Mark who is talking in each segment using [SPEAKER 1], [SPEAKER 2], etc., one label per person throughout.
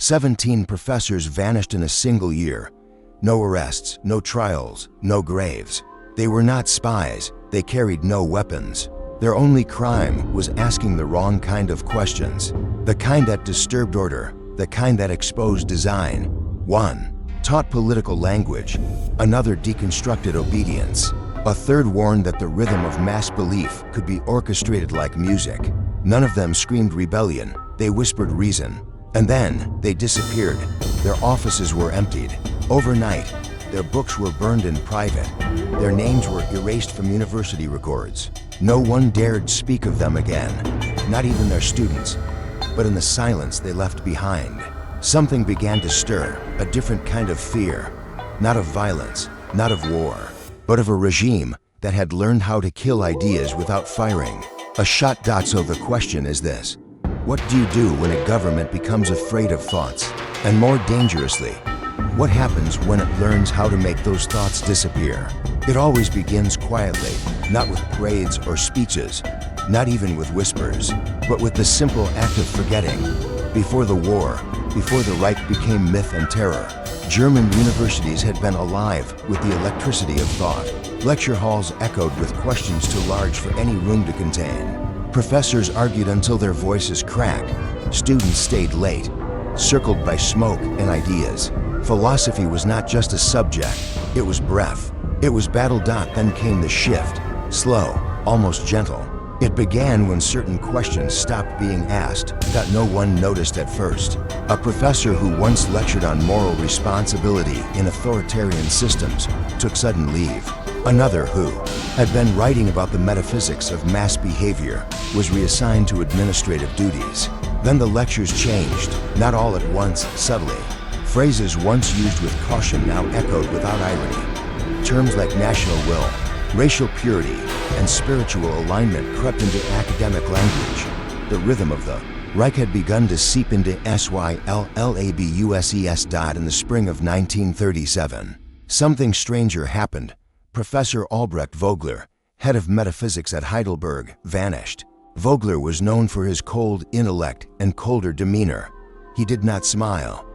[SPEAKER 1] 17 professors vanished in a single year. No arrests, no trials, no graves. They were not spies. They carried no weapons. Their only crime was asking the wrong kind of questions, the kind that disturbed order, the kind that exposed design. One taught political language, another deconstructed obedience, a third warned that the rhythm of mass belief could be orchestrated like music. None of them screamed rebellion, they whispered reason. And then they disappeared. Their offices were emptied. Overnight, their books were burned in private. Their names were erased from university records. No one dared speak of them again, not even their students. But in the silence they left behind, something began to stir, a different kind of fear. Not of violence, not of war, but of a regime that had learned how to kill ideas without firing. A shot. So the question is this: what do you do when a government becomes afraid of thoughts? And more dangerously, what happens when it learns how to make those thoughts disappear? It always begins quietly, not with parades or speeches, not even with whispers, but with the simple act of forgetting. Before the war, before the Reich became myth and terror, German universities had been alive with the electricity of thought. Lecture halls echoed with questions too large for any room to contain. Professors argued until their voices cracked. Students stayed late, circled by smoke and ideas. Philosophy was not just a subject, it was breath. It was battle. Then came the shift, slow, almost gentle. It began when certain questions stopped being asked that no one noticed at first. A professor who once lectured on moral responsibility in authoritarian systems took sudden leave. Another who had been writing about the metaphysics of mass behavior was reassigned to administrative duties. Then the lectures changed, not all at once, subtly. Phrases once used with caution now echoed without irony. Terms like national will, racial purity, and spiritual alignment crept into academic language. The rhythm of the Reich had begun to seep into SYLLABUSES. In the spring of 1937, something stranger happened. Professor Albrecht Vogler, head of metaphysics at Heidelberg, vanished. Vogler was known for his cold intellect and colder demeanor. He did not smile.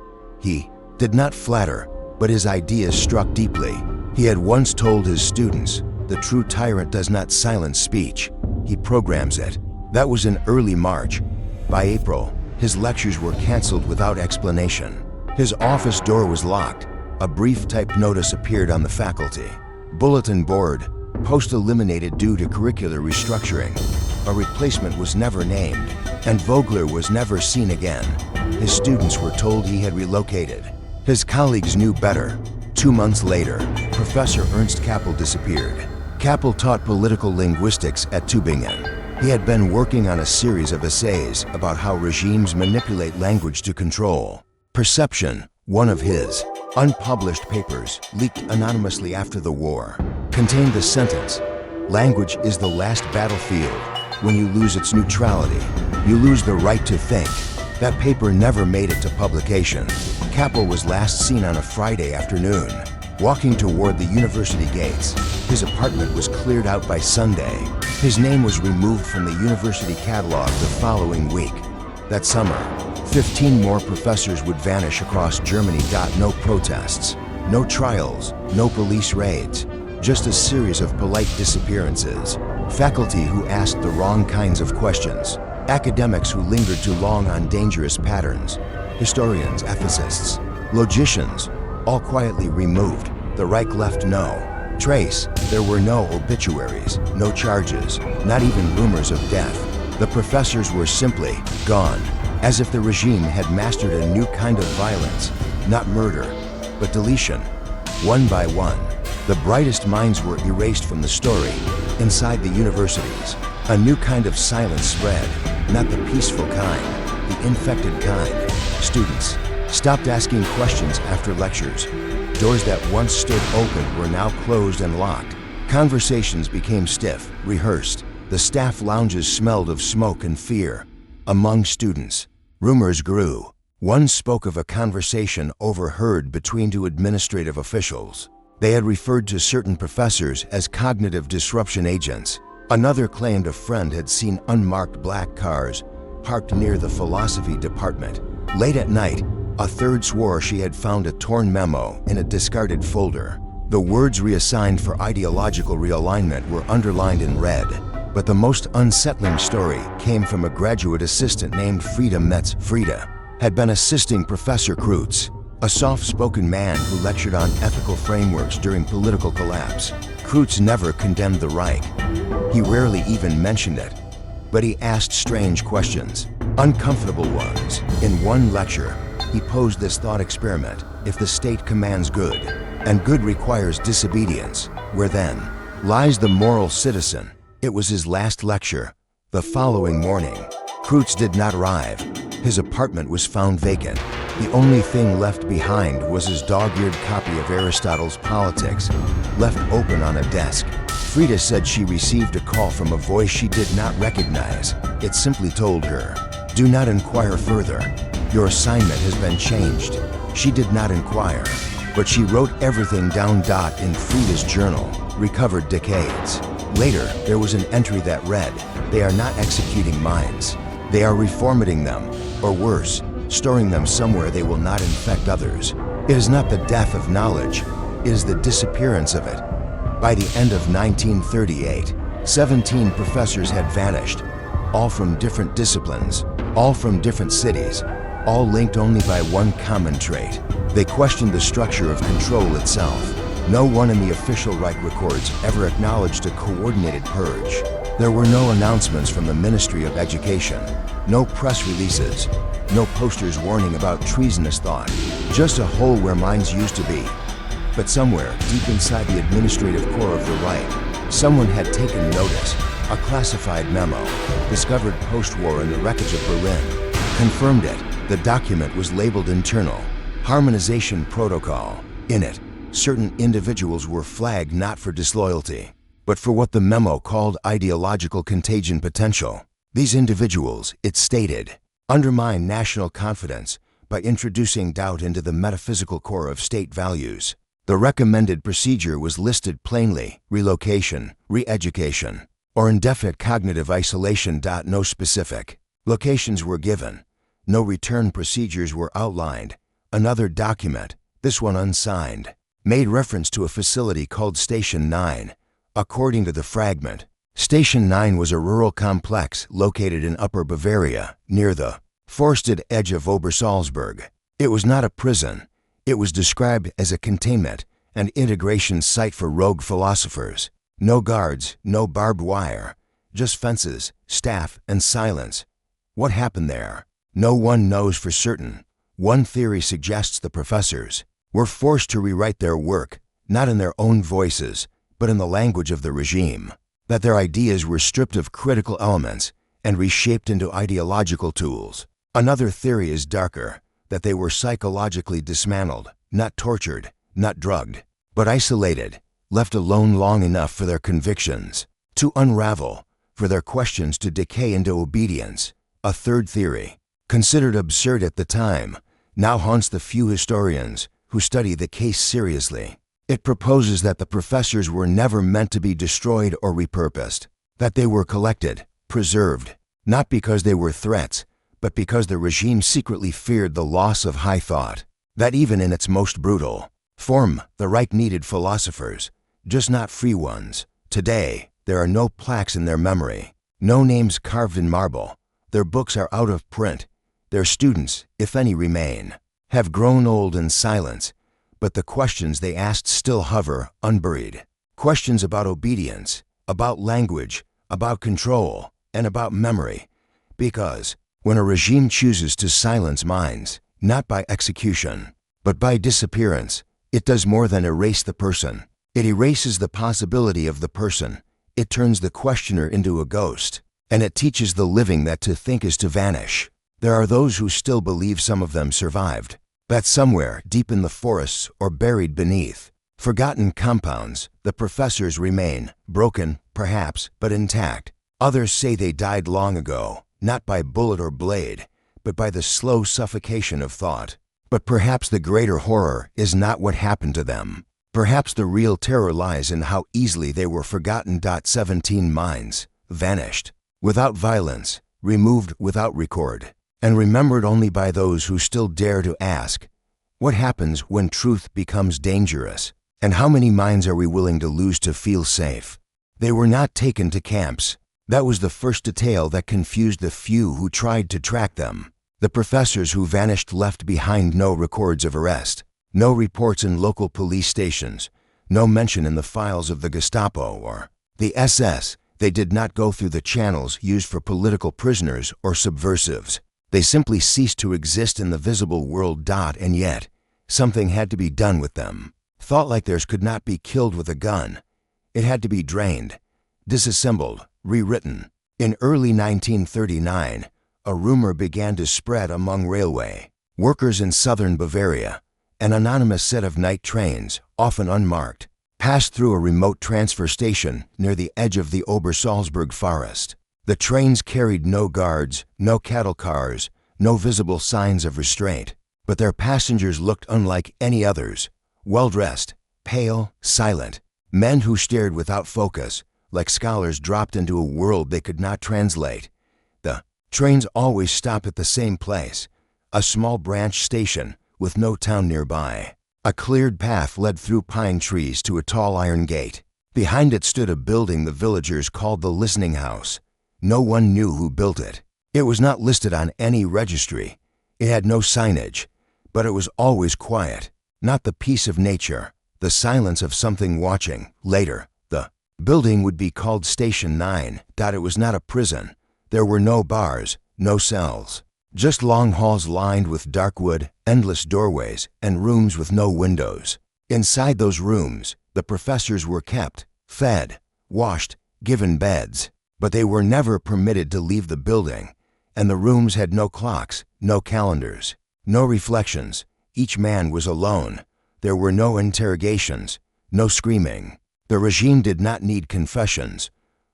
[SPEAKER 1] He did not flatter, but his ideas struck deeply. He had once told his students, "The true tyrant does not silence speech, he programs it." That was in early March. By April, his lectures were canceled without explanation. His office door was locked. A brief typed notice appeared on the faculty bulletin board: post eliminated due to curricular restructuring. A replacement was never named, and Vogler was never seen again. His students were told he had relocated. His colleagues knew better. 2 months later, Professor Ernst Kappel disappeared. Kappel taught political linguistics at Tübingen. He had been working on a series of essays about how regimes manipulate language to control perception. One of his unpublished papers, leaked anonymously after the war, contained the sentence, "Language is the last battlefield. When you lose its neutrality, you lose the right to think." That paper never made it to publication. Kappel was last seen on a Friday afternoon, walking toward the university gates. His apartment was cleared out by Sunday. His name was removed from the university catalog the following week. That summer, 15 more professors would vanish across Germany. No protests, no trials, no police raids, just a series of polite disappearances. Faculty who asked the wrong kinds of questions, academics who lingered too long on dangerous patterns, historians, ethicists, logicians, all quietly removed. The Reich left no trace. There were no obituaries, no charges, not even rumors of death. The professors were simply gone, as if the regime had mastered a new kind of violence, not murder, but deletion. One by one, the brightest minds were erased from the story. Inside the universities, a new kind of silence spread, not the peaceful kind, the infected kind. Students stopped asking questions after lectures. Doors that once stood open were now closed and locked. Conversations became stiff, rehearsed. The staff lounges smelled of smoke and fear. Among students, rumors grew. One spoke of a conversation overheard between two administrative officials. They had referred to certain professors as cognitive disruption agents. Another claimed a friend had seen unmarked black cars parked near the philosophy department. Late at night, A third swore she had found a torn memo in a discarded folder. The words reassigned for ideological realignment were underlined in red. But the most unsettling story came from a graduate assistant named Frida Metz. Frida had been assisting Professor Kreutz, a soft-spoken man who lectured on ethical frameworks during political collapse. Kreutz never condemned the Reich. He rarely even mentioned it. But he asked strange questions, uncomfortable ones. In one lecture, he posed this thought experiment: if the state commands good, and good requires disobedience, where then lies the moral citizen? It was his last lecture. The following morning, Kreutz did not arrive. His apartment was found vacant. The only thing left behind was his dog-eared copy of Aristotle's Politics, left open on a desk. Frida said she received a call from a voice she did not recognize. It simply told her, "Do not inquire further. Your assignment has been changed." She did not inquire, but she wrote everything down. In Frida's journal, recovered decades. Later, there was an entry that read, "They are not executing minds. They are reformatting them, or worse, storing them somewhere they will not infect others." It is not the death of knowledge, it is the disappearance of it. By the end of 1938, 17 professors had vanished, all from different disciplines, all from different cities, all linked only by one common trait. They questioned the structure of control itself. No one in the official Reich records ever acknowledged a coordinated purge. There were no announcements from the Ministry of Education, no press releases, no posters warning about treasonous thought, just a hole where minds used to be. But somewhere, deep inside the administrative core of the Reich, someone had taken notice. A classified memo, discovered post-war in the wreckage of Berlin, confirmed it. The document was labeled Internal Harmonization Protocol. In it, certain individuals were flagged not for disloyalty, but for what the memo called ideological contagion potential. These individuals, it stated, undermine national confidence by introducing doubt into the metaphysical core of state values. The recommended procedure was listed plainly: relocation, re-education, or indefinite cognitive isolation. No specific locations were given. No return procedures were outlined. Another document, this one unsigned, made reference to a facility called Station 9. According to the fragment, Station 9 was a rural complex located in Upper Bavaria, near the forested edge of Obersalzberg. It was not a prison. It was described as a containment and integration site for rogue philosophers. No guards, no barbed wire, just fences, staff, and silence. What happened there? No one knows for certain. One theory suggests the professors were forced to rewrite their work, not in their own voices, but in the language of the regime, that their ideas were stripped of critical elements and reshaped into ideological tools. Another theory is darker, that they were psychologically dismantled, not tortured, not drugged, but isolated, left alone long enough for their convictions to unravel, for their questions to decay into obedience. A third theory, considered absurd at the time, now haunts the few historians who study the case seriously. It proposes that the professors were never meant to be destroyed or repurposed, that they were collected, preserved, not because they were threats, but because the regime secretly feared the loss of high thought, that even in its most brutal form, the Reich needed philosophers, just not free ones. Today, there are no plaques in their memory, no names carved in marble. Their books are out of print. Their students, if any remain, have grown old in silence, but the questions they asked still hover, unburied. Questions about obedience, about language, about control, and about memory. Because when a regime chooses to silence minds, not by execution, but by disappearance, it does more than erase the person. It erases the possibility of the person. It turns the questioner into a ghost, and it teaches the living that to think is to vanish. There are those who still believe some of them survived, that somewhere deep in the forests or buried beneath forgotten compounds, the professors remain, broken, perhaps, but intact. Others say they died long ago, not by bullet or blade, but by the slow suffocation of thought. But perhaps the greater horror is not what happened to them. Perhaps the real terror lies in how easily they were forgotten. 17 minds vanished, without violence, removed without record. and remembered only by those who still dare to ask, what happens when truth becomes dangerous? And how many minds are we willing to lose to feel safe? They were not taken to camps. That was the first detail that confused the few who tried to track them. The professors who vanished left behind no records of arrest, no reports in local police stations, no mention in the files of the Gestapo or the SS. They did not go through the channels used for political prisoners or subversives. They simply ceased to exist in the visible world. And yet, something had to be done with them. Thought like theirs could not be killed with a gun. It had to be drained, disassembled, rewritten. In early 1939, a rumor began to spread among railway workers in southern Bavaria. An anonymous set of night trains, often unmarked, passed through a remote transfer station near the edge of the Obersalzberg forest. The trains carried no guards, no cattle cars, no visible signs of restraint, but their passengers looked unlike any others, well-dressed, pale, silent, men who stared without focus, like scholars dropped into a world they could not translate. The trains always stopped at the same place, a small branch station with no town nearby. A cleared path led through pine trees to a tall iron gate. Behind it stood a building the villagers called the Listening House. No one knew who built it. It was not listed on any registry. It had no signage, but it was always quiet, not the peace of nature, the silence of something watching. Later, the building would be called Station 9. It was not a prison. There were no bars, no cells. Just long halls lined with dark wood, endless doorways, and rooms with no windows. Inside those rooms, the professors were kept, fed, washed, given beds. But they were never permitted to leave the building, and the rooms had no clocks, no calendars, no reflections. Each man was alone. There were no interrogations, no screaming. The regime did not need confessions.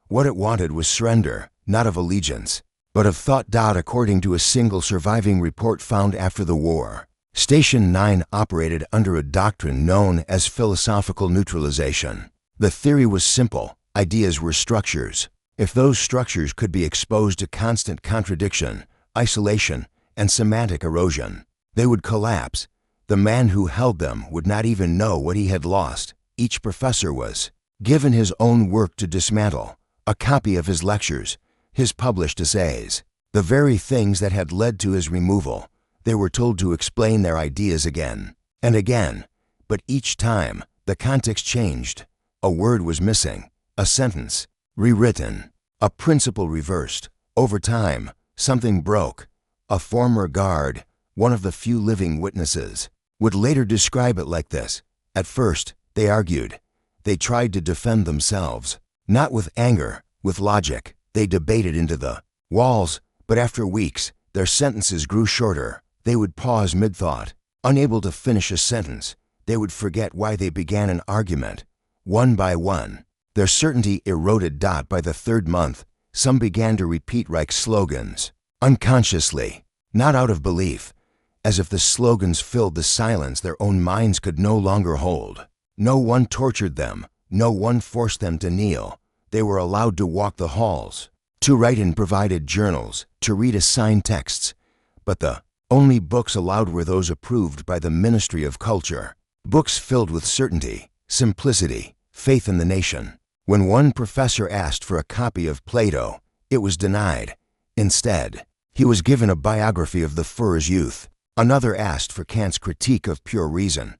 [SPEAKER 1] What it wanted was surrender, not of allegiance, but of thought. According to a single surviving report found after the war, Station 9 operated under a doctrine known as philosophical neutralization. The theory was simple. Ideas were structures. If those structures could be exposed to constant contradiction, isolation, and semantic erosion, they would collapse. The man who held them would not even know what he had lost. Each professor was given his own work to dismantle, a copy of his lectures, his published essays, the very things that had led to his removal. They were told to explain their ideas again and again, but each time the context changed. A word was missing, a sentence rewritten, a principle reversed. Over time, something broke. A former guard, one of the few living witnesses, would later describe it like this. At first, they argued. They tried to defend themselves, not with anger, with logic. They debated into the walls, but after weeks, their sentences grew shorter. They would pause mid-thought, unable to finish a sentence. They would forget why they began an argument. One by one, their certainty eroded. By the third month, some began to repeat Reich slogans, unconsciously, not out of belief, as if the slogans filled the silence their own minds could no longer hold. No one tortured them, no one forced them to kneel. They were allowed to walk the halls, to write in provided journals, to read assigned texts. But the only books allowed were those approved by the Ministry of Culture. Books filled with certainty, simplicity, faith in the nation. When one professor asked for a copy of Plato, it was denied. Instead, he was given a biography of the Führer's youth. Another asked for Kant's Critique of Pure Reason.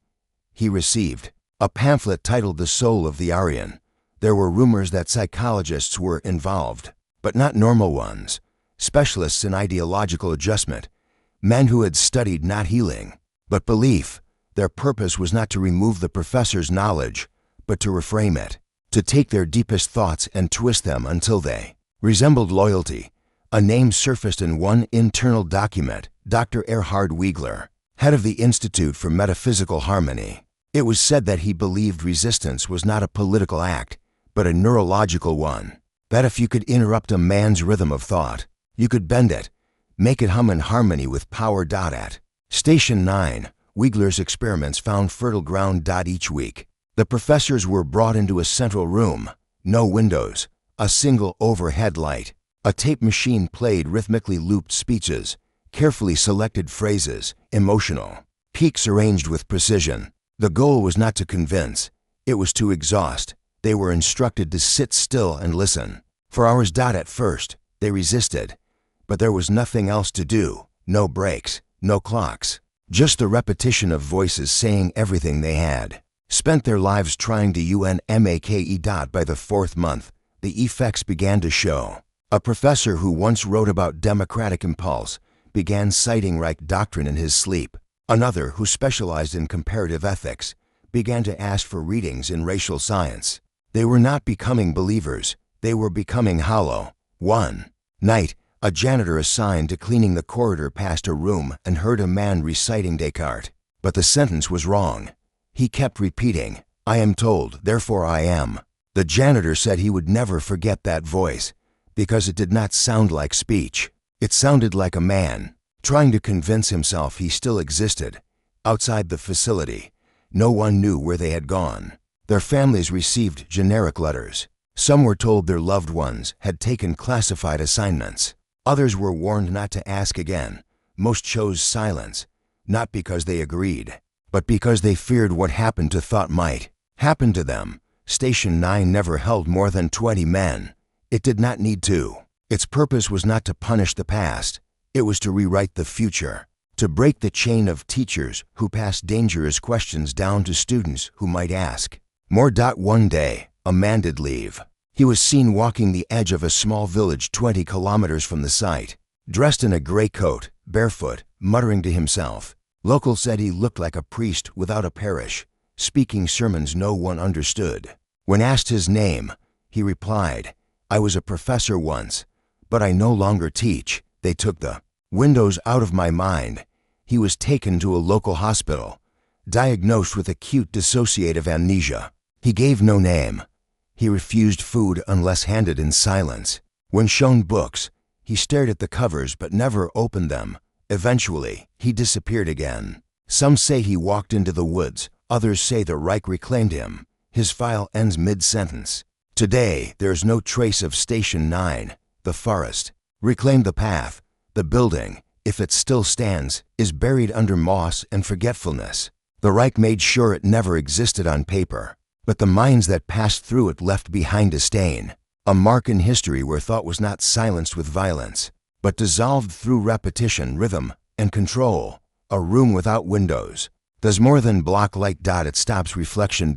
[SPEAKER 1] He received a pamphlet titled The Soul of the Aryan. There were rumors that psychologists were involved, but not normal ones, specialists in ideological adjustment, men who had studied not healing, but belief. Their purpose was not to remove the professor's knowledge, but to reframe it, to take their deepest thoughts and twist them until they resembled loyalty. A name surfaced in one internal document, Dr. Erhard Wiegler, head of the Institute for Metaphysical Harmony. It was said that he believed resistance was not a political act, but a neurological one. That if you could interrupt a man's rhythm of thought, you could bend it, make it hum in harmony with power. At Station 9, Wiegler's experiments found fertile ground. Each week, the professors were brought into a central room, no windows, a single overhead light. A tape machine played rhythmically looped speeches, carefully selected phrases, emotional, peaks arranged with precision. The goal was not to convince, it was to exhaust. They were instructed to sit still and listen. For hours. At first, they resisted, but there was nothing else to do, no breaks, no clocks, just the repetition of voices saying everything they had spent their lives trying to unmake. By the fourth month, the effects began to show. A professor who once wrote about democratic impulse began citing Reich doctrine in his sleep. Another, who specialized in comparative ethics, began to ask for readings in racial science. They were not becoming believers, they were becoming hollow. One night, a janitor assigned to cleaning the corridor passed a room and heard a man reciting Descartes. But the sentence was wrong. He kept repeating, "I am told, therefore I am." The janitor said he would never forget that voice, because it did not sound like speech. It sounded like a man trying to convince himself he still existed. Outside the facility, no one knew where they had gone. Their families received generic letters. Some were told their loved ones had taken classified assignments. Others were warned not to ask again. Most chose silence, not because they agreed, but because they feared what happened to thought might happen to them. Station 9 never held more than 20 men. It did not need to. Its purpose was not to punish the past. It was to rewrite the future, to break the chain of teachers who passed dangerous questions down to students who might ask more. One day, a man did leave. He was seen walking the edge of a small village 20 kilometers from the site, dressed in a gray coat, barefoot, muttering to himself. Locals said he looked like a priest without a parish, speaking sermons no one understood. When asked his name, he replied, "I was a professor once, but I no longer teach. They took the windows out of my mind." He was taken to a local hospital, diagnosed with acute dissociative amnesia. He gave no name. He refused food unless handed in silence. When shown books, he stared at the covers but never opened them. Eventually, he disappeared again. Some say he walked into the woods. Others say the Reich reclaimed him. His file ends mid-sentence. Today, there is no trace of Station 9. The forest reclaimed the path. The building, if it still stands, is buried under moss and forgetfulness. The Reich made sure it never existed on paper, but the minds that passed through it left behind a stain, a mark in history where thought was not silenced with violence, but dissolved through repetition, rhythm, and control. A room without windows does more than block light. It stops reflection.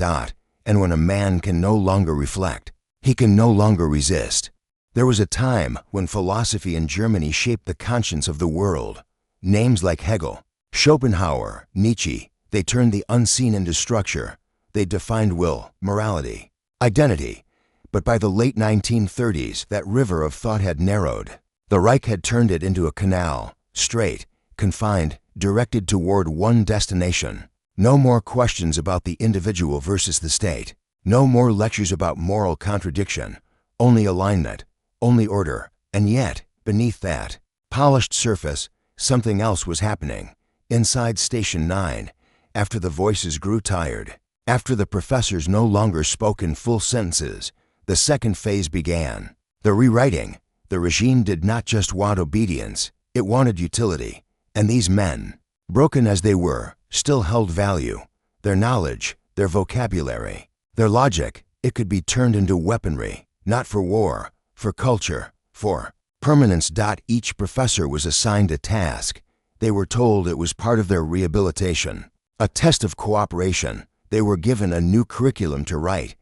[SPEAKER 1] And when a man can no longer reflect, he can no longer resist. There was a time when philosophy in Germany shaped the conscience of the world. Names like Hegel, Schopenhauer, Nietzsche, they turned the unseen into structure. They defined will, morality, identity. But by the late 1930s, that river of thought had narrowed. The Reich had turned it into a canal, straight, confined, directed toward one destination. No more questions about the individual versus the state. No more lectures about moral contradiction. Only alignment, only order. And yet, beneath that polished surface, something else was happening. Inside Station 9, after the voices grew tired, after the professors no longer spoke in full sentences, the second phase began. The rewriting. The regime did not just want obedience, it wanted utility. And these men, broken as they were, still held value. Their knowledge, their vocabulary, their logic, it could be turned into weaponry, not for war, for culture, for permanence. Each professor was assigned a task. They were told it was part of their rehabilitation, a test of cooperation. They were given a new curriculum to write,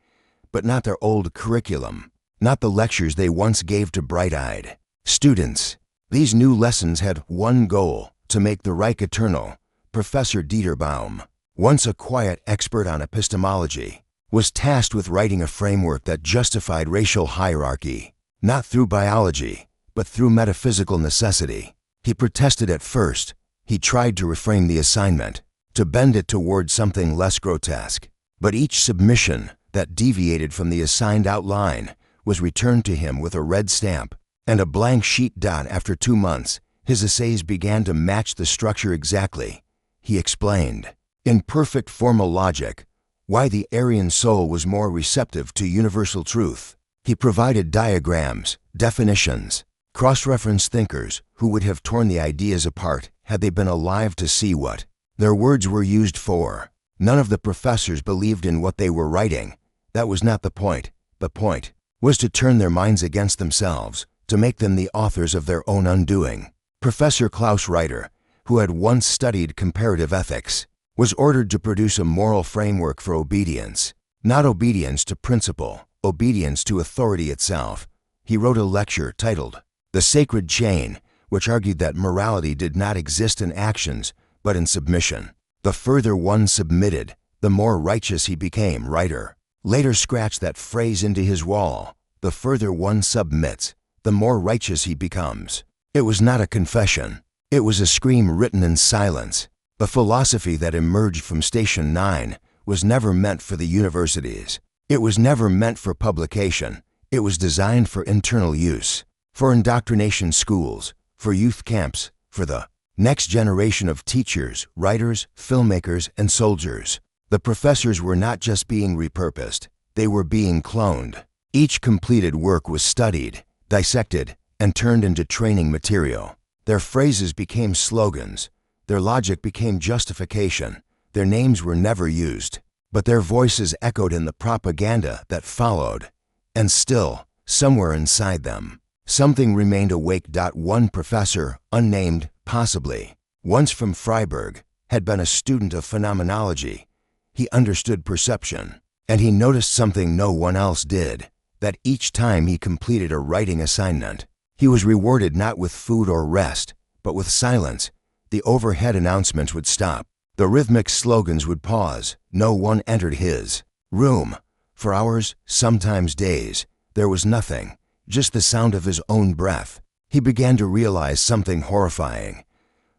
[SPEAKER 1] but not their old curriculum, not the lectures they once gave to bright-eyed students. These new lessons had one goal: to make the Reich eternal. Professor Dieter Baum, once a quiet expert on epistemology, was tasked with writing a framework that justified racial hierarchy, not through biology, but through metaphysical necessity. He protested at first. He tried to reframe the assignment, to bend it toward something less grotesque. But each submission that deviated from the assigned outline was returned to him with a red stamp and a blank sheet. After 2 months, his essays began to match the structure exactly. He explained, in perfect formal logic, why the Aryan soul was more receptive to universal truth. He provided diagrams, definitions, Cross-reference thinkers who would have torn the ideas apart had they been alive to see what their words were used for. None of the professors believed in what they were writing. That was not the point. The point was to turn their minds against themselves, to make them the authors of their own undoing. Professor Klaus Reiter, who had once studied comparative ethics, was ordered to produce a moral framework for obedience. Not obedience to principle, obedience to authority itself. He wrote a lecture titled The Sacred Chain, which argued that morality did not exist in actions, but in submission. The further one submitted, the more righteous he became, Reiter later scratched that phrase into his wall. The further one submits, the more righteous he becomes. It was not a confession. It was a scream written in silence. The philosophy that emerged from Station 9 was never meant for the universities. It was never meant for publication. It was designed for internal use, for indoctrination schools, for youth camps, for the next generation of teachers, writers, filmmakers, and soldiers. The professors were not just being repurposed, they were being cloned. Each completed work was studied, dissected, and turned into training material. Their phrases became slogans. Their logic became justification. Their names were never used, but their voices echoed in the propaganda that followed. And still, somewhere inside them, something remained awake. One professor, unnamed, possibly, once from Freiburg, had been a student of phenomenology. He understood perception, and he noticed something no one else did, that each time he completed a writing assignment, he was rewarded not with food or rest, but with silence. The overhead announcements would stop. The rhythmic slogans would pause. No one entered his room. For hours, sometimes days, there was nothing, just the sound of his own breath. He began to realize something horrifying,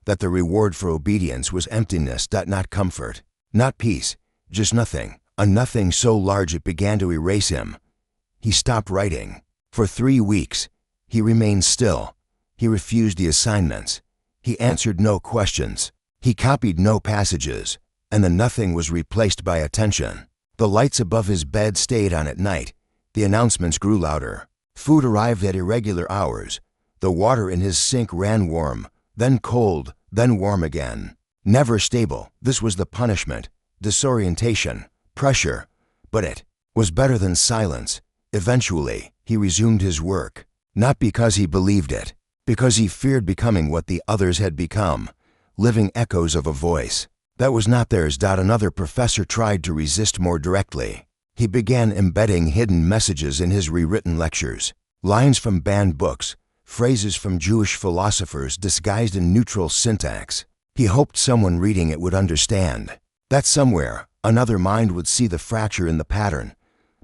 [SPEAKER 1] that the reward for obedience was emptiness, not comfort, not peace, just nothing, a nothing so large it began to erase him. He stopped writing. For 3 weeks, he remained still. He refused the assignments. He answered no questions. He copied no passages, and the nothing was replaced by attention. The lights above his bed stayed on at night. The announcements grew louder. Food arrived at irregular hours. The water in his sink ran warm, then cold, then warm again. Never stable. This was the punishment. Disorientation, pressure. But it was better than silence. Eventually, he resumed his work. Not because he believed it, because he feared becoming what the others had become, living echoes of a voice that was not theirs. Another professor tried to resist more directly. He began embedding hidden messages in his rewritten lectures, lines from banned books, phrases from Jewish philosophers disguised in neutral syntax. He hoped someone reading it would understand, that somewhere another mind would see the fracture in the pattern.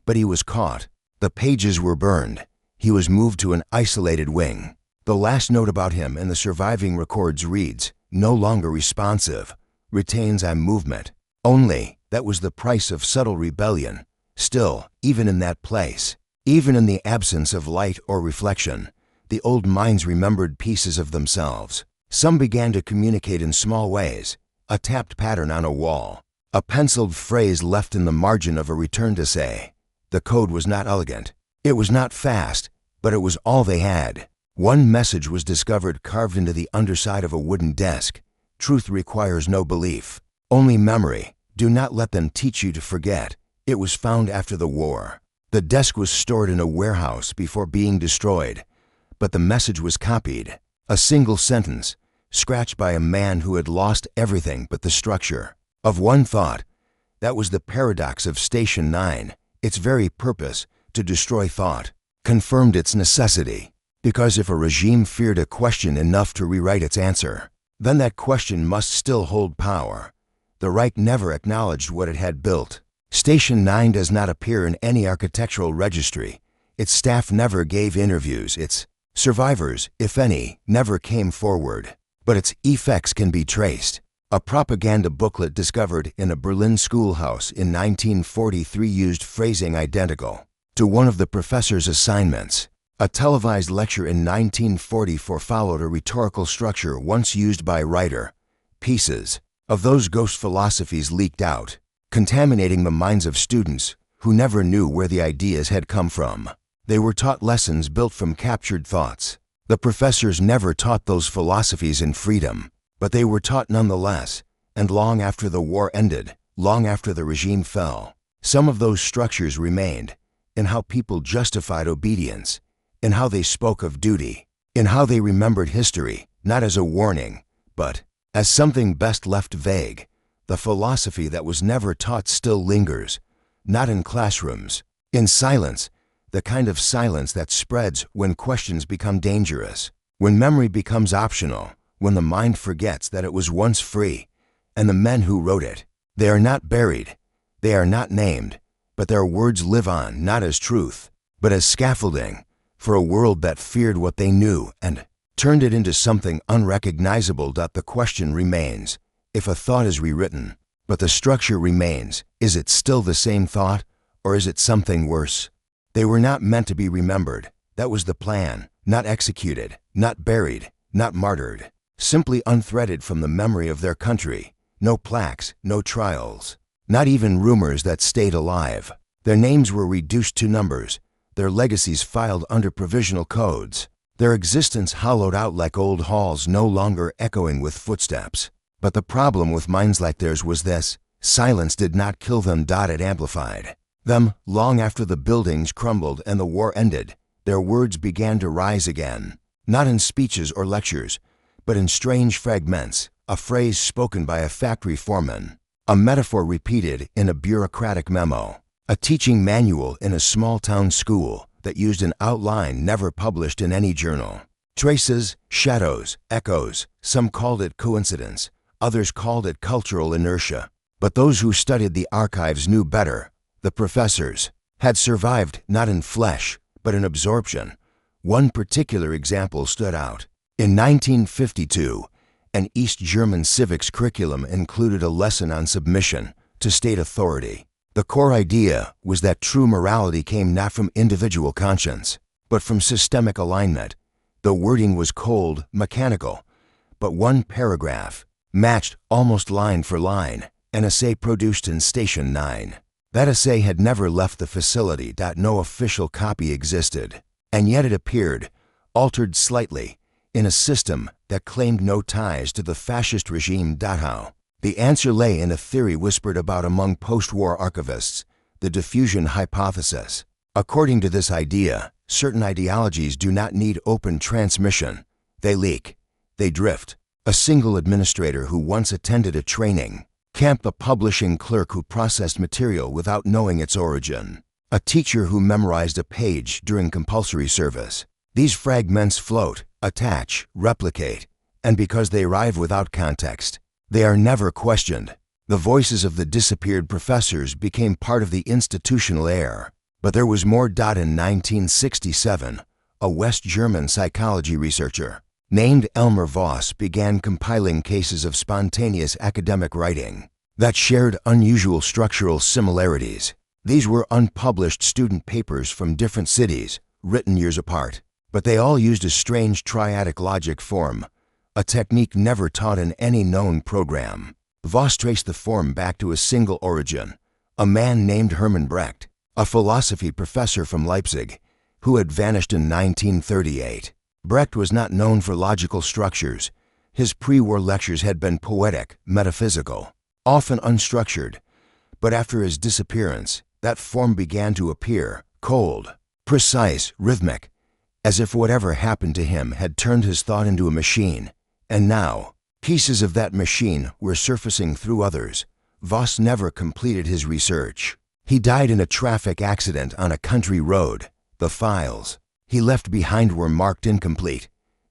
[SPEAKER 1] But he was caught. The pages were burned. He was moved to an isolated wing. The last note about him in the surviving records reads, "No longer responsive, retains eye movement." Only that was the price of subtle rebellion. Still, even in that place, even in the absence of light or reflection, the old minds remembered pieces of themselves. Some began to communicate in small ways, a tapped pattern on a wall, a penciled phrase left in the margin of a returned essay. The code was not elegant. It was not fast, but it was all they had. One message was discovered carved into the underside of a wooden desk. Truth requires no belief, only memory. Do not let them teach you to forget. It was found after the war. The desk was stored in a warehouse before being destroyed, but the message was copied. A single sentence, scratched by a man who had lost everything but the structure of one thought. That was the paradox of Station 9. Its very purpose, to destroy thought, confirmed its necessity. Because if a regime feared a question enough to rewrite its answer, then that question must still hold power. The Reich never acknowledged what it had built. Station 9 does not appear in any architectural registry. Its staff never gave interviews. Its survivors, if any, never came forward. But its effects can be traced. A propaganda booklet discovered in a Berlin schoolhouse in 1943 used phrasing identical to one of the professor's assignments. A televised lecture in 1944 followed a rhetorical structure once used by Reiter. Pieces of those ghost philosophies leaked out, contaminating the minds of students who never knew where the ideas had come from. They were taught lessons built from captured thoughts. The professors never taught those philosophies in freedom, but they were taught nonetheless, and long after the war ended, long after the regime fell, some of those structures remained, in how people justified obedience, in how they spoke of duty, in how they remembered history, not as a warning, but as something best left vague. The philosophy that was never taught still lingers, not in classrooms, in silence, the kind of silence that spreads when questions become dangerous, when memory becomes optional, when the mind forgets that it was once free. And the men who wrote it, they are not buried, they are not named, but their words live on not as truth, but as scaffolding for a world that feared what they knew and turned it into something unrecognizable. The question remains, if a thought is rewritten, but the structure remains, is it still the same thought, or is it something worse? They were not meant to be remembered. That was the plan, not executed, not buried, not martyred, simply unthreaded from the memory of their country. No plaques, no trials, not even rumors that stayed alive. Their names were reduced to numbers, their legacies filed under provisional codes, their existence hollowed out like old halls no longer echoing with footsteps. But the problem with minds like theirs was this: silence did not kill them. It amplified them. Long after the buildings crumbled and the war ended, their words began to rise again, not in speeches or lectures, but in strange fragments, a phrase spoken by a factory foreman, a metaphor repeated in a bureaucratic memo, a teaching manual in a small-town school that used an outline never published in any journal. Traces, shadows, echoes, some called it coincidence, others called it cultural inertia. But those who studied the archives knew better. The professors had survived not in flesh, but in absorption. One particular example stood out. In 1952, an East German civics curriculum included a lesson on submission to state authority. The core idea was that true morality came not from individual conscience, but from systemic alignment. The wording was cold, mechanical, but one paragraph matched almost line for line an essay produced in Station 9. That essay had never left the facility. No official copy existed, and yet it appeared, altered slightly, in a system that claimed no ties to the fascist regime. How? The answer lay in a theory whispered about among post-war archivists, the diffusion hypothesis. According to this idea, certain ideologies do not need open transmission. They leak, they drift. A single administrator who once attended a training camp, a publishing clerk who processed material without knowing its origin, a teacher who memorized a page during compulsory service. These fragments float, attach, replicate, and because they arrive without context, they are never questioned. The voices of the disappeared professors became part of the institutional air. But there was more. In 1967, a West German psychology researcher named Elmer Voss began compiling cases of spontaneous academic writing that shared unusual structural similarities. These were unpublished student papers from different cities, written years apart, but they all used a strange triadic logic form, a technique never taught in any known program. Voss traced the form back to a single origin, a man named Hermann Brecht, a philosophy professor from Leipzig, who had vanished in 1938. Brecht was not known for logical structures. His pre-war lectures had been poetic, metaphysical, often unstructured. But after his disappearance, that form began to appear, cold, precise, rhythmic, as if whatever happened to him had turned his thought into a machine. And now, pieces of that machine were surfacing through others. Voss never completed his research. He died in a traffic accident on a country road. The files he left behind were marked incomplete.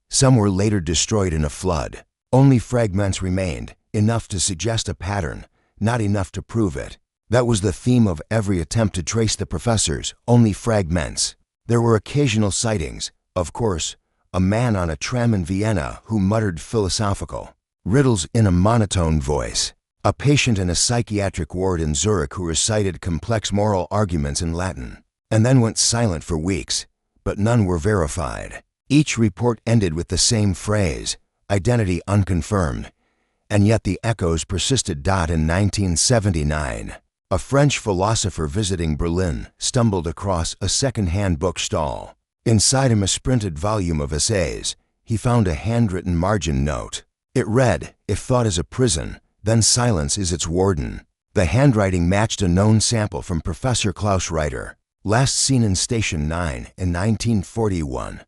[SPEAKER 1] Some were later destroyed in a flood. Only fragments remained, enough to suggest a pattern, not enough to prove it. That was the theme of every attempt to trace the professors, only fragments. There were occasional sightings, of course, a man on a tram in Vienna who muttered philosophical riddles in a monotone voice, a patient in a psychiatric ward in Zurich who recited complex moral arguments in Latin, and then went silent for weeks. But none were verified. Each report ended with the same phrase, identity unconfirmed, and yet the echoes persisted. In 1979, a French philosopher visiting Berlin stumbled across a second-hand bookstall. Inside a misprinted volume of essays, he found a handwritten margin note. It read, "If thought is a prison, then silence is its warden." The handwriting matched a known sample from Professor Klaus Reiter, last seen in Station 9 in 1941.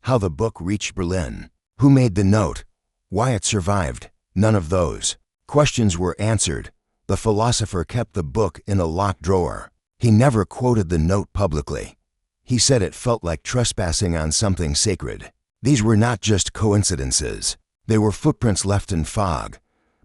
[SPEAKER 1] How the book reached Berlin. Who made the note? Why it survived? None of those questions were answered. The philosopher kept the book in a locked drawer. He never quoted the note publicly. He said it felt like trespassing on something sacred. These were not just coincidences. They were footprints left in fog.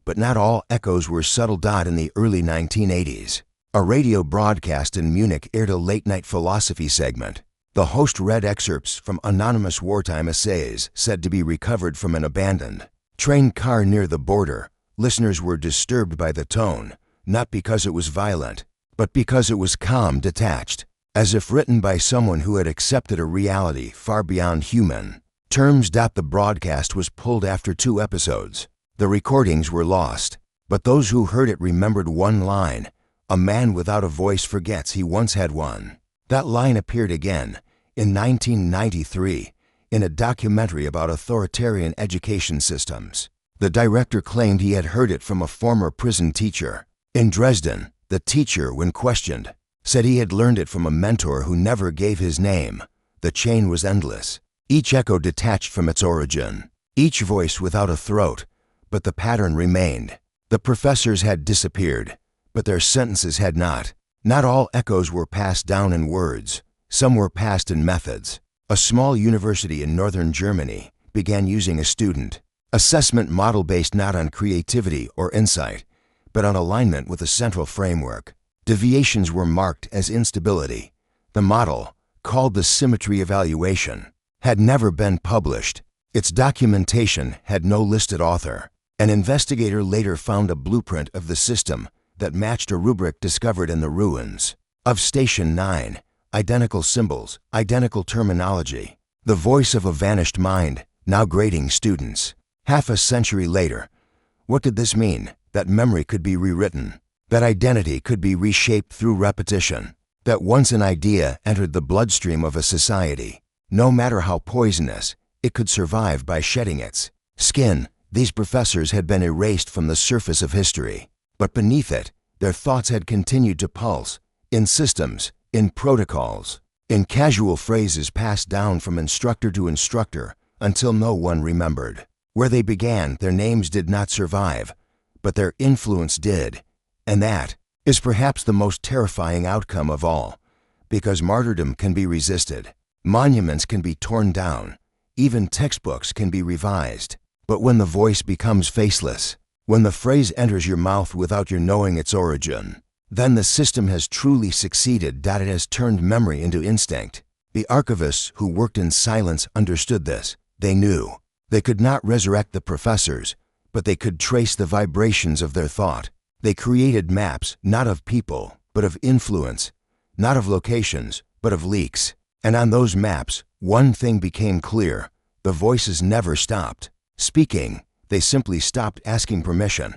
[SPEAKER 1] But not all echoes were subtle. In the early 1980s, a radio broadcast in Munich aired a late-night philosophy segment. The host read excerpts from anonymous wartime essays said to be recovered from an abandoned train car near the border. Listeners were disturbed by the tone, not because it was violent, but because it was calm, detached, as if written by someone who had accepted a reality far beyond human terms. The broadcast was pulled after 2 episodes. The recordings were lost, but those who heard it remembered one line: "A man without a voice forgets he once had one." That line appeared again in 1993 in a documentary about authoritarian education systems. The director claimed he had heard it from a former prison teacher. In Dresden, the teacher, when questioned, said he had learned it from a mentor who never gave his name. The chain was endless, each echo detached from its origin, each voice without a throat, but the pattern remained. The professors had disappeared, but their sentences had not. Not all echoes were passed down in words. Some were passed in methods. A small university in northern Germany began using a student assessment model based not on creativity or insight, but on alignment with a central framework. Deviations were marked as instability. The model, called the symmetry evaluation, had never been published. Its documentation had no listed author. An investigator later found a blueprint of the system that matched a rubric discovered in the ruins of Station 9. Identical symbols, identical terminology. The voice of a vanished mind, now grading students. Half a century later, what did this mean? That memory could be rewritten. That identity could be reshaped through repetition. That once an idea entered the bloodstream of a society, no matter how poisonous, it could survive by shedding its skin. These professors had been erased from the surface of history, but beneath it, their thoughts had continued to pulse, in systems, in protocols, in casual phrases passed down from instructor to instructor until no one remembered. Where they began, their names did not survive, but their influence did. And that is perhaps the most terrifying outcome of all, because martyrdom can be resisted, monuments can be torn down, even textbooks can be revised. But when the voice becomes faceless, when the phrase enters your mouth without your knowing its origin, then the system has truly succeeded. It has turned memory into instinct. The archivists who worked in silence understood this. They knew. They could not resurrect the professors, but they could trace the vibrations of their thought. They created maps, not of people, but of influence, not of locations, but of leaks. And on those maps, one thing became clear: the voices never stopped speaking. They simply stopped asking permission.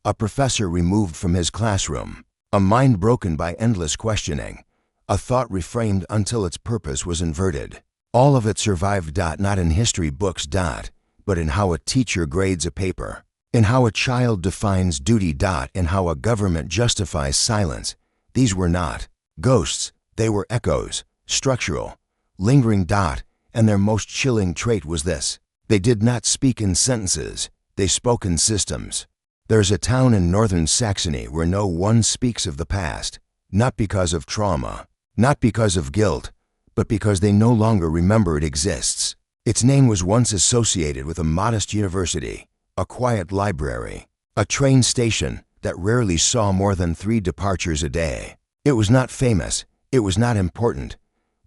[SPEAKER 1] A professor removed from his classroom, a mind broken by endless questioning, a thought reframed until its purpose was inverted. All of it survived. Not in history books, but in how a teacher grades a paper, in how a child defines duty, in how a government justifies silence. These were not ghosts, they were echoes, structural, lingering. And their most chilling trait was this: they did not speak in sentences, they spoke in systems. There's a town in northern Saxony where no one speaks of the past, not because of trauma, not because of guilt, but because they no longer remember it exists. Its name was once associated with a modest university, a quiet library, a train station that rarely saw more than 3 departures a day. It was not famous, it was not important.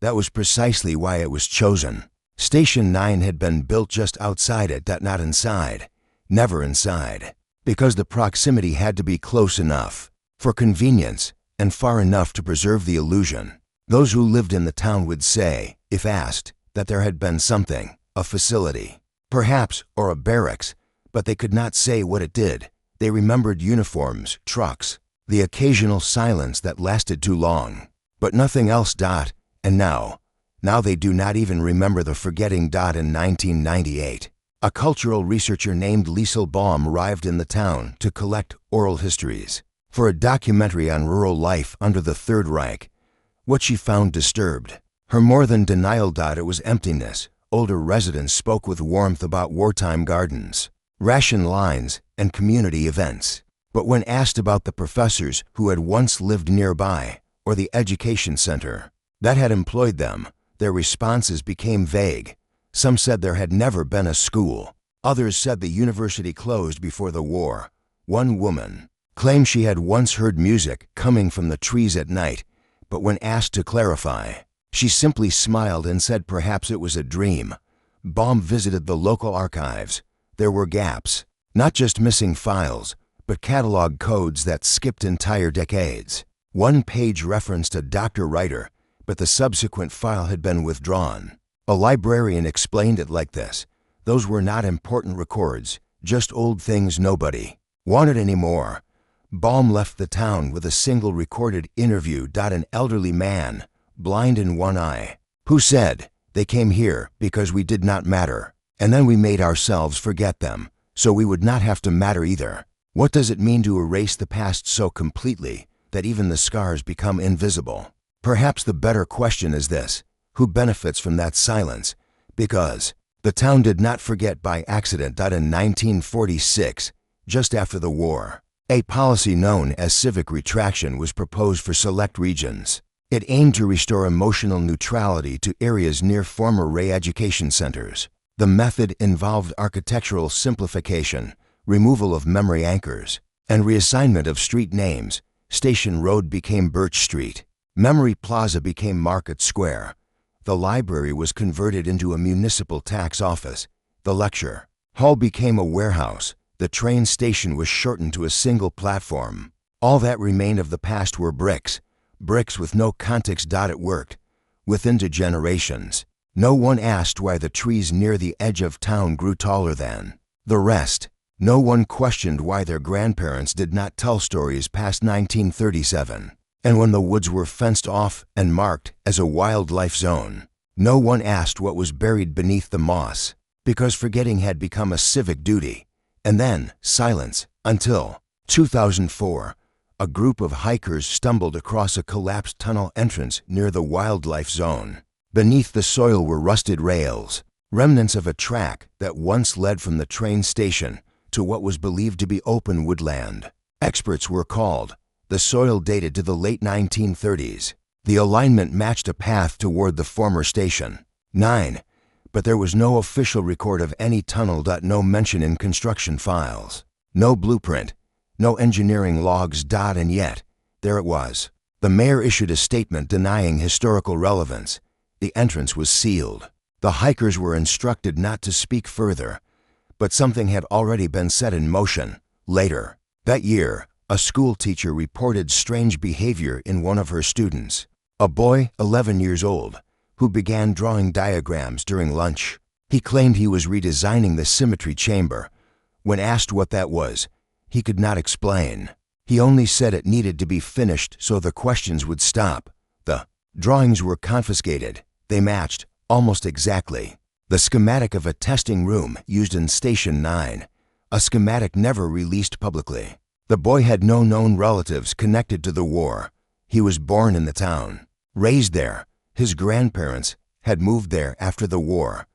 [SPEAKER 1] That was precisely why it was chosen. Station 9 had been built just outside it, not inside, never inside, because the proximity had to be close enough for convenience and far enough to preserve the illusion. Those who lived in the town would say, if asked, that there had been something, a facility, perhaps, or a barracks, but they could not say what it did. They remembered uniforms, trucks, the occasional silence that lasted too long, but nothing else. And now Now they do not even remember the forgetting. In 1998, a cultural researcher named Liesl Baum arrived in the town to collect oral histories for a documentary on rural life under the Third Reich. What she found disturbed her more than denial. It was emptiness. Older residents spoke with warmth about wartime gardens, ration lines, and community events. But when asked about the professors who had once lived nearby, or the education center that had employed them, their responses became vague. Some said there had never been a school. Others said the university closed before the war. One woman claimed she had once heard music coming from the trees at night, but when asked to clarify, she simply smiled and said perhaps it was a dream. Baum visited the local archives. There were gaps, not just missing files, but catalog codes that skipped entire decades. One page referenced a Dr. Reiter, but the subsequent file had been withdrawn. A librarian explained it like this: those were not important records, just old things nobody wanted anymore. Baum left the town with a single recorded interview. An elderly man, blind in one eye, who said, "They came here because we did not matter, and then we made ourselves forget them, so we would not have to matter either." What does it mean to erase the past so completely that even the scars become invisible? Perhaps the better question is this: who benefits from that silence? Because the town did not forget by accident. In 1946, just after the war, a policy known as civic retraction was proposed for select regions. It aimed to restore emotional neutrality to areas near former re-education centers. The method involved architectural simplification, removal of memory anchors, and reassignment of street names. Station Road became Birch Street. Memory Plaza became Market Square. The library was converted into a municipal tax office. The lecture hall became a warehouse. The train station was shortened to a single platform. All that remained of the past were bricks. Bricks with no context. It worked within generations. No one asked why the trees near the edge of town grew taller than the rest. No one questioned why their grandparents did not tell stories past 1937. And when the woods were fenced off and marked as a wildlife zone, no one asked what was buried beneath the moss, because forgetting had become a civic duty. And then silence, until 2004, a group of hikers stumbled across a collapsed tunnel entrance near the wildlife zone. Beneath the soil were rusted rails, remnants of a track that once led from the train station to what was believed to be open woodland. Experts were called. The soil dated to the late 1930s. The alignment matched a path toward the former station. 9. But there was no official record of any tunnel. No mention in construction files. No blueprint. No engineering logs. And yet, there it was. The mayor issued a statement denying historical relevance. The entrance was sealed. The hikers were instructed not to speak further. But something had already been set in motion. Later that year, a school teacher reported strange behavior in one of her students, a boy 11 years old, who began drawing diagrams during lunch. He claimed he was redesigning the symmetry chamber. When asked what that was, he could not explain. He only said it needed to be finished so the questions would stop. The drawings were confiscated. They matched, almost exactly, the schematic of a testing room used in Station 9, a schematic never released publicly. The boy had no known relatives connected to the war. He was born in the town, raised there. His grandparents had moved there after the war.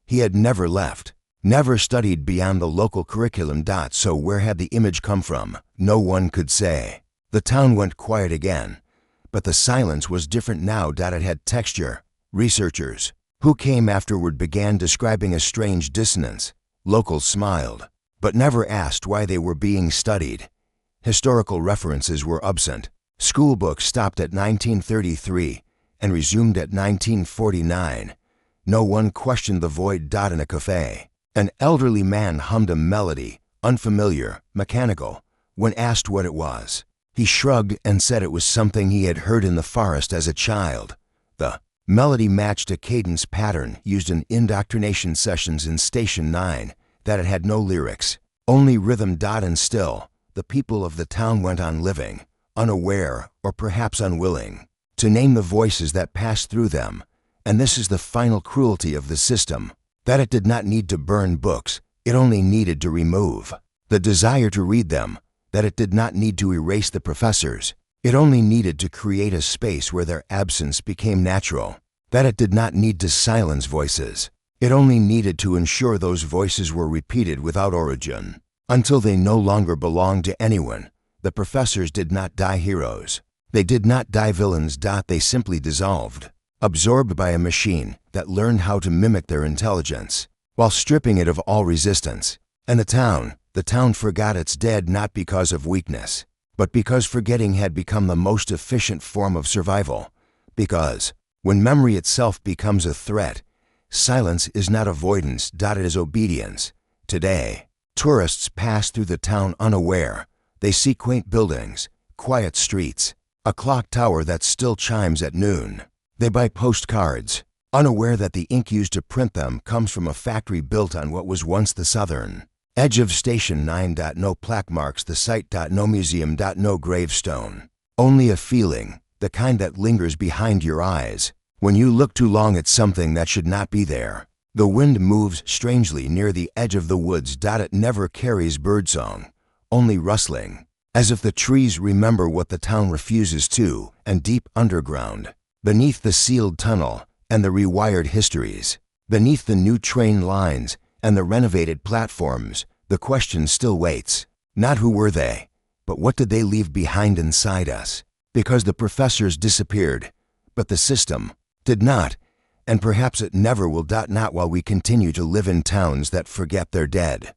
[SPEAKER 1] He had never left, never studied beyond the local curriculum. So where had the image come from? No one could say. The town went quiet again, but the silence was different now. It had texture. Researchers who came afterward began describing a strange dissonance. Locals smiled, but never asked why they were being studied. Historical references were absent. School books stopped at 1933 and resumed at 1949. No one questioned the void. In a cafe, an elderly man hummed a melody, unfamiliar, mechanical. When asked what it was, he shrugged and said it was something he had heard in the forest as a child. The melody matched a cadence pattern used in indoctrination sessions in Station 9. That it had no lyrics, only rhythm. And still, the people of the town went on living, unaware or perhaps unwilling to name the voices that passed through them. And this is the final cruelty of the system, that it did not need to burn books, it only needed to remove the desire to read them, that it did not need to erase the professors, it only needed to create a space where their absence became natural, that it did not need to silence voices, it only needed to ensure those voices were repeated without origin, until they no longer belonged to anyone. The professors did not die heroes. They did not die villains. They simply dissolved, absorbed by a machine that learned how to mimic their intelligence, while stripping it of all resistance. And the town forgot its dead not because of weakness, but because forgetting had become the most efficient form of survival. Because when memory itself becomes a threat, silence is not avoidance. It is obedience. Today, tourists pass through the town unaware. They see quaint buildings, quiet streets, a clock tower that still chimes at noon. They buy postcards, unaware that the ink used to print them comes from a factory built on what was once the southern edge of Station 9. No plaque marks the site. No museum. No gravestone. Only a feeling, the kind that lingers behind your eyes when you look too long at something that should not be there. The wind moves strangely near the edge of the woods. It never carries birdsong, only rustling, as if the trees remember what the town refuses to. And deep underground, beneath the sealed tunnel and the rewired histories, beneath the new train lines and the renovated platforms, the question still waits. Not who were they, but what did they leave behind inside us? Because the professors disappeared, but the system did not, and perhaps it never will. Not while we continue to live in towns that forget their dead.